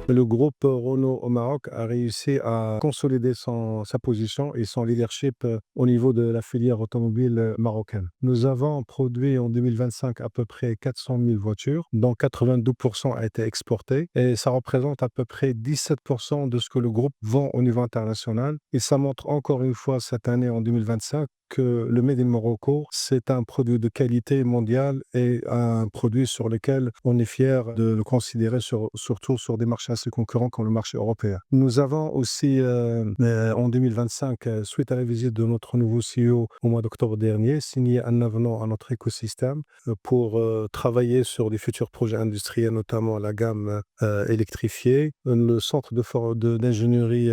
Le groupe Renault au Maroc a réussi à consolider sa position et son leadership au niveau de la filière automobile marocaine. Nous avons produit en 2025 à peu près 400 000 voitures, dont 92% a été exporté et ça représente à peu près 17% de ce que le groupe vend au niveau international. Et ça montre encore une fois cette année en 2025 que le Made in Morocco, c'est un produit de qualité mondiale et un produit sur lequel on est fier de le considérer surtout sur des marchés assez concurrents comme le marché européen. Nous avons aussi, en 2025, suite à la visite de notre nouveau CEO au mois d'octobre dernier, signé un avenant à notre écosystème pour travailler sur des futurs projets industriels, notamment la gamme électrifiée. Le centre d'ingénierie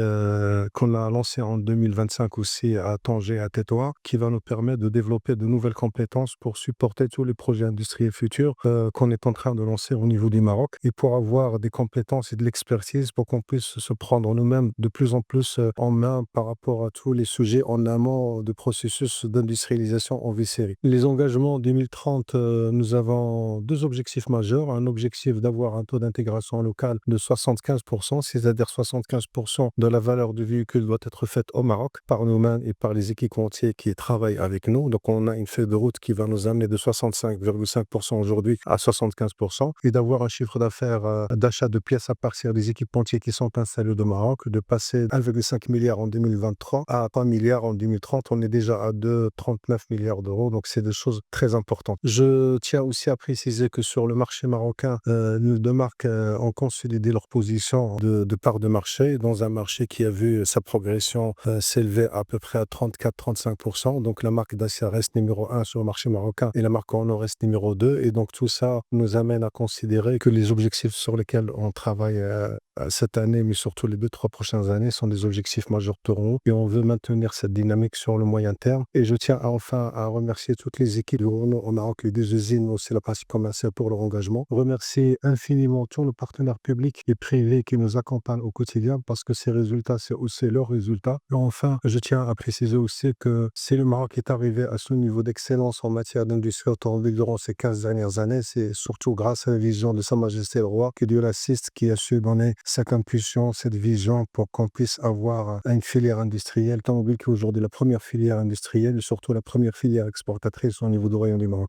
qu'on a lancé en 2025 aussi à Tanger, à Tétouan, qui va nous permettre de développer de nouvelles compétences pour supporter tous les projets industriels futurs qu'on est en train de lancer au niveau du Maroc et pour avoir des compétences et de l'expertise pour qu'on puisse se prendre nous-mêmes de plus en plus en main par rapport à tous les sujets en amont de processus d'industrialisation en V-série. Les engagements en 2030, nous avons deux objectifs majeurs. Un objectif d'avoir un taux d'intégration locale de 75%, c'est-à-dire 75% de la valeur du véhicule doit être faite au Maroc par nous-mêmes et par les équipementiers qui travaillent avec nous. Donc, on a une feuille de route qui va nous amener de 65,5% aujourd'hui à 75% et d'avoir un chiffre d'affaires d'achat de pièces à partir des équipementiers qui sont installés au Maroc, de passer 1,5 milliard en 2023 à 3 milliards en 2030. On est déjà à 2,39 milliards d'euros. Donc, c'est des choses très importantes. Je tiens aussi à préciser que sur le marché marocain, nos deux marques ont consolidé leur position de part de marché dans un marché qui a vu sa progression s'élever à peu près à 34-35%. Donc, la marque Dacia reste numéro 1 sur le marché marocain et la marque Renault reste numéro 2. Et donc, tout ça nous amène à considérer que les objectifs sur lesquels on travaille cette année, mais surtout les 2-3 prochaines années, sont des objectifs majeurs pour nous et on veut maintenir cette dynamique sur le moyen terme. Et je tiens enfin à remercier toutes les équipes de Renault au Maroc, les deux usines, aussi la partie commerciale pour leur engagement. Remercier infiniment tous nos partenaires publics et privés qui nous accompagnent au quotidien parce que ces résultats, c'est aussi leurs résultats. Et enfin, je tiens à préciser aussi que si le Maroc est arrivé à ce niveau d'excellence en matière d'industrie automobile durant ces 15 dernières années, c'est surtout grâce à la vision de Sa Majesté le Roi, que Dieu l'assiste, qui a su donner cette impulsion, cette vision pour qu'on puisse avoir une filière industrielle automobile qui est aujourd'hui la première filière industrielle et surtout la première filière exportatrice au niveau du Royaume du Maroc.